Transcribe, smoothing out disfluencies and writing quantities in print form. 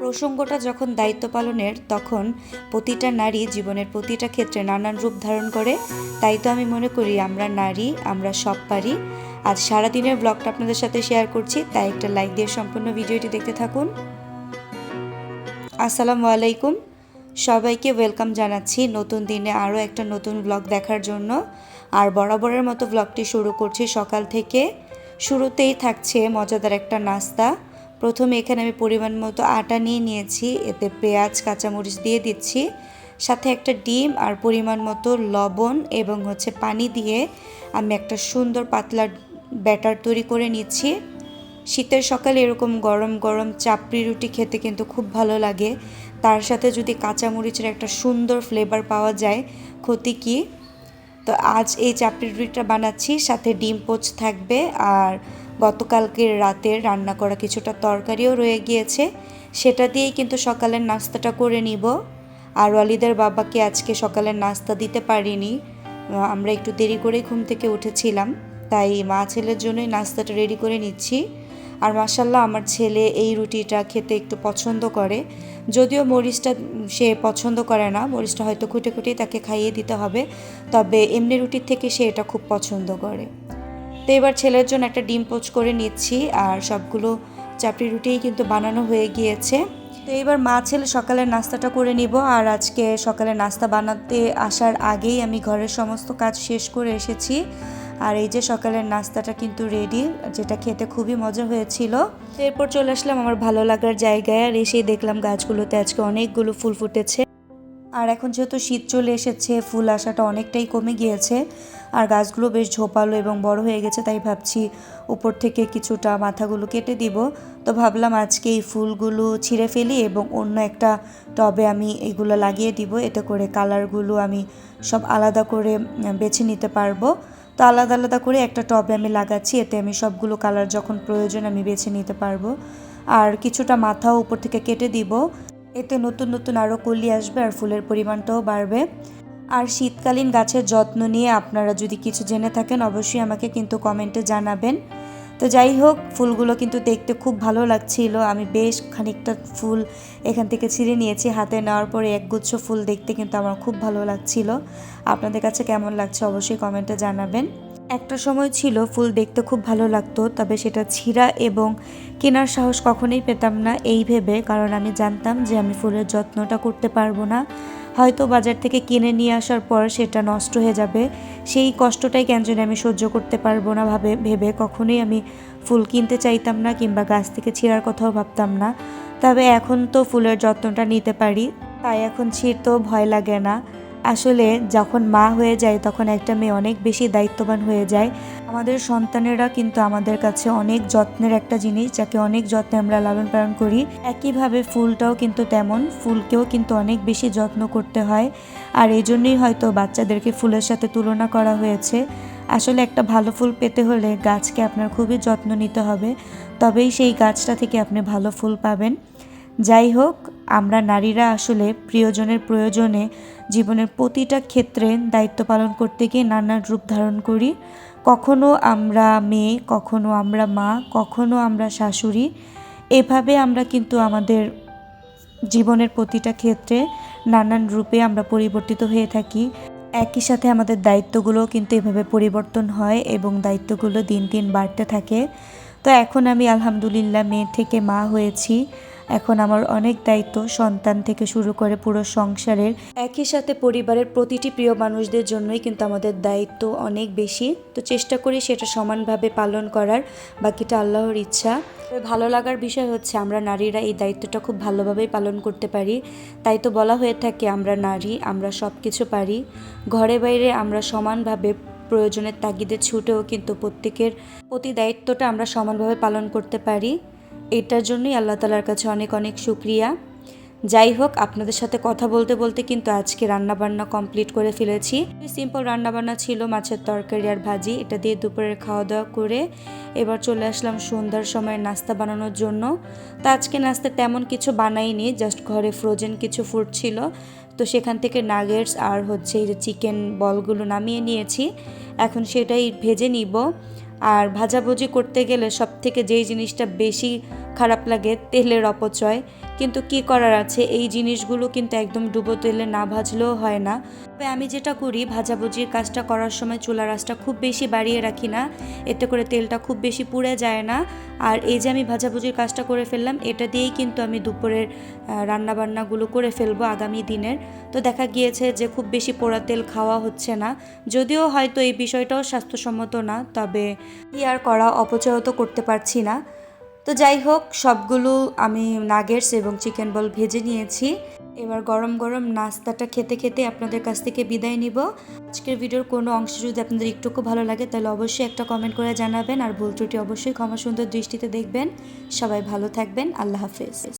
প্রসঙ্গটা যখন দায়িত্ব পালনের, তখন প্রতিটা নারী জীবনের প্রতিটা ক্ষেত্রে নানান রূপ ধারণ করে। তাই তো আমি মনে করি আমরা নারী, আমরা সব পারি। আজ সারাদিনের ব্লগটা আপনাদের সাথে শেয়ার করছি, তাই একটা লাইক দিয়ে সম্পূর্ণ ভিডিওটি দেখতে থাকুন। আসসালামু আলাইকুম, সবাইকে ওয়েলকাম জানাচ্ছি নতুন দিনে আরও একটা নতুন ব্লগ দেখার জন্য। আর বরাবরের মতো ব্লগটি শুরু করছি সকাল থেকে। শুরুতেই থাকছে মজাদার একটা নাস্তা। প্রথমে এখানে আমি পরিমাণ মতো আটা নিয়ে নিয়েছি, এতে পেঁয়াজ কাঁচামরিচ দিয়ে দিচ্ছি, সাথে একটা ডিম আর পরিমাণ মতো লবণ এবং পানি দিয়ে আমি একটা সুন্দর পাতলা ব্যাটার তৈরি করে নিচ্ছি। শীতের সকালে এরকম গরম গরম চাপড়ি রুটি খেতে কিন্তু খুব ভালো লাগে। তার সাথে যদি কাঁচামরিচের একটা সুন্দর ফ্লেভার পাওয়া যায়, ক্ষতি কী। তো আজ এই চাপড়ি রুটিটা বানাচ্ছি, সাথে ডিম পোচ থাকবে, আর গতকালকের রাতে রান্না করা কিছুটা তরকারিও রয়ে গিয়েছে, সেটা দিয়েই কিন্তু সকালের নাস্তাটা করে নিব। আর ওয়ালিদের বাবাকে আজকে সকালের নাস্তা দিতে পারিনি, আমরা একটু দেরি করে ঘুম থেকে উঠেছিলাম, তাই মা ছেলের জন্যই নাস্তাটা রেডি করে নিচ্ছি। আর মাশাল্লাহ আমার ছেলে এই রুটিটা খেতে একটু পছন্দ করে, যদিও মরিচটা সে পছন্দ করে না, মরিচটা হয়তো খুঁটে খুঁটেই তাকে খাইয়ে দিতে হবে, তবে এমনি রুটির থেকে সে এটা খুব পছন্দ করে। তো এবার ছেলের জন্য একটা ডিম পোচ করে নিচ্ছি, আর সবগুলো চাপড়ি রুটিই কিন্তু বানানো হয়ে গিয়েছে। তো এবার মা ছেলে সকালের নাস্তাটা করে নিব। আর আজকে সকালে নাস্তা বানাতে আসার আগেই আমি ঘরের সমস্ত কাজ শেষ করে এসেছি। আর এই যে সকালের নাস্তাটা কিন্তু রেডি, যেটা খেতে খুবই মজা হয়েছিল। এরপর চলে আসলাম আমার ভালো লাগার জায়গায়, আর এসেই দেখলাম গাছগুলোতে আজকে অনেকগুলো ফুল ফুটেছে। আর এখন যেহেতু শীত চলে এসেছে, ফুল আসাটা অনেকটাই কমে গিয়েছে, আর গাছগুলো বেশ ঝোপালো এবং বড় হয়ে গেছে, তাই ভাবছি উপর থেকে কিছুটা মাথাগুলো কেটে দিব। তো ভাবলাম আজকে এই ফুলগুলো ছিঁড়ে ফেলি এবং অন্য একটা টবে আমি এগুলো লাগিয়ে দিব, এতে করে কালারগুলো আমি সব আলাদা করে বেছে নিতে পারবো। তো আলাদা আলাদা করে একটা টবে আমি লাগাচ্ছি, এতে আমি সবগুলো কালার যখন প্রয়োজন আমি বেছে নিতে পারবো। আর কিছুটা মাথাও উপর থেকে কেটে দিব, এতে নতুন নতুন আরও কলি আসবে আর ফুলের পরিমাণটাও বাড়বে। আর শীতকালীন গাছের যত্ন নিয়ে আপনারা যদি কিছু জেনে থাকেন, অবশ্যই আমাকে কিন্তু কমেন্টে জানাবেন। তো যাই হোক, ফুলগুলো কিন্তু দেখতে খুব ভালো লাগছিল। আমি বেশ খানিকটা ফুল এখান থেকে ছিঁড়ে নিয়েছি, হাতে নেওয়ার পরে একগুচ্ছ ফুল দেখতে কিন্তু আমার খুব ভালো লাগছিল। আপনাদের কাছে কেমন লাগছে অবশ্যই কমেন্টে জানাবেন। একটা সময় ছিল ফুল দেখতে খুব ভালো লাগতো, তবে সেটা ছিঁড়া এবং কেনার সাহস কখনোই পেতাম না এই ভেবে, কারণ আমি জানতাম যে আমি ফুলের যত্নটা করতে পারবো না, হয়তো বাজার থেকে কিনে নিয়ে আসার পর সেটা নষ্ট হয়ে যাবে। সেই কষ্টটাই কেন জানি আমি সহ্য করতে পারবো না ভেবে কখনোই আমি ফুল কিনতে চাইতাম না, কিংবা গাছ থেকে ছিঁড়ার কথাও ভাবতাম না। তবে এখন তো ফুলের যত্নটা নিতে পারি, তাই এখন ছিঁড়তেও ভয় লাগে না। আসলে যখন মা হয়ে যায় তখন একটা মেয়ে অনেক বেশি দায়িত্ববান হয়ে যায়। আমাদের সন্তানেরা কিন্তু আমাদের কাছে অনেক যত্নের একটা জিনিস, যাকে অনেক যত্নে আমরা লালন পালন করি। একইভাবে ফুলটাও কিন্তু তেমন, ফুলকেও কিন্তু অনেক বেশি যত্ন করতে হয়। আর এই জন্যই হয়তো বাচ্চাদেরকে ফুলের সাথে তুলনা করা হয়েছে। আসলে একটা ভালো ফুল পেতে হলে গাছকে আপনার খুবই যত্ন নিতে হবে, তবেই সেই গাছটা থেকে আপনি ভালো ফুল পাবেন। যাই হোক, আমরা নারীরা আসলে প্রিয়জনের প্রয়োজনে জীবনের প্রতিটা ক্ষেত্রে দায়িত্ব পালন করতে গিয়ে নানান রূপ ধারণ করি। কখনো আমরা মেয়ে, কখনো আমরা মা, কখনো আমরা শাশুড়ি। এভাবে আমরা কিন্তু আমাদের জীবনের প্রতিটা ক্ষেত্রে নানান রূপে আমরা পরিবর্তিত হয়ে থাকি। একই সাথে আমাদের দায়িত্বগুলোও কিন্তু এভাবে পরিবর্তন হয় এবং দায়িত্বগুলো দিন দিন বাড়তে থাকে। তো এখন আমি আলহামদুলিল্লাহ মেয়ে থেকে মা হয়েছি। এখন আমার অনেক দায়িত্ব, সন্তান থেকে শুরু করে পুরো সংসারের, একই সাথে পরিবারের প্রতিটি প্রিয় মানুষদের জন্যই কিন্তু আমাদের দায়িত্ব অনেক বেশি। তো চেষ্টা করি সেটা সমানভাবে পালন করার, বাকিটা আল্লাহর ইচ্ছা। ভালো লাগার বিষয় হচ্ছে আমরা নারীরা এই দায়িত্বটা খুব ভালোভাবেই পালন করতে পারি। তাই তো বলা হয়ে থাকে আমরা নারী, আমরা সব কিছু পারি। ঘরে বাইরে আমরা সমানভাবে প্রয়োজনের তাগিদে ছুটেও কিন্তু প্রত্যেকের প্রতি দায়িত্বটা আমরা সমানভাবে পালন করতে পারি। এটার জন্যই আল্লাহ তাআলার কাছে অনেক অনেক শুকরিয়া। যাই হোক, আপনাদের সাথে কথা বলতে বলতে কিন্তু আজকে রান্নাবান্না কমপ্লিট করে ফেলেছি। সিম্পল রান্নাবান্না ছিল, মাছের তরকারি আর ভাজি, এটা দিয়ে দুপুরের খাওয়া দাওয়া করে এবার চলে আসলাম সন্ধ্যার সময় নাস্তা বানানোর জন্য। তো আজকে নাস্তা তেমন কিছু বানাইনি, জাস্ট ঘরে ফ্রোজেন কিছু ফুড ছিল, তো সেখান থেকে নাগেটস আর এই যে চিকেন বলগুলো নামিয়ে নিয়েছি। এখন সেটাই ভেজে নিব। আর ভাজাভুজি করতে গেলে সব থেকে যেই জিনিসটা বেশি খারাপ লাগে, তেলের অপচয়। কিন্তু কি করার আছে, এই জিনিসগুলো কিন্তু একদম ডুবো তেলে না ভাজলেও হয় না। তবে আমি যেটা করি, ভাজাভুজির কাজটা করার সময় চুলার আঁচটা খুব বেশি বাড়িয়ে রাখি না, এতে করে তেলটা খুব বেশি পুড়ে যায় না। আর এই যে আমি ভাজাভুজির কাজটা করে ফেললাম, এটা দিয়েই কিন্তু আমি দুপুরের রান্নাবান্নাগুলো করে ফেলবো আগামী দিনের। তো দেখা গিয়েছে যে খুব বেশি পোড়া তেল খাওয়া হচ্ছে না, যদিও হয়তো এই বিষয়টাও স্বাস্থ্যসম্মত না, তবে কি আর করা, অপচয় তো করতে পারছি না। তো যাই হোক, সবগুলো আমি নাগেটস এবং চিকেন বল ভেজে নিয়েছি। এবার গরম গরম নাস্তাটা খেতে খেতে আপনাদের কাছ থেকে বিদায় নিব। আজকের ভিডিওর কোনো অংশ যদি আপনাদের একটুকু ভালো লাগে তাহলে অবশ্যই একটা কমেন্ট করে জানাবেন, আর ভুল ত্রুটি অবশ্যই ক্ষমা সুন্দর দৃষ্টিতে দেখবেন। সবাই ভালো থাকবেন, আল্লাহ হাফেজ।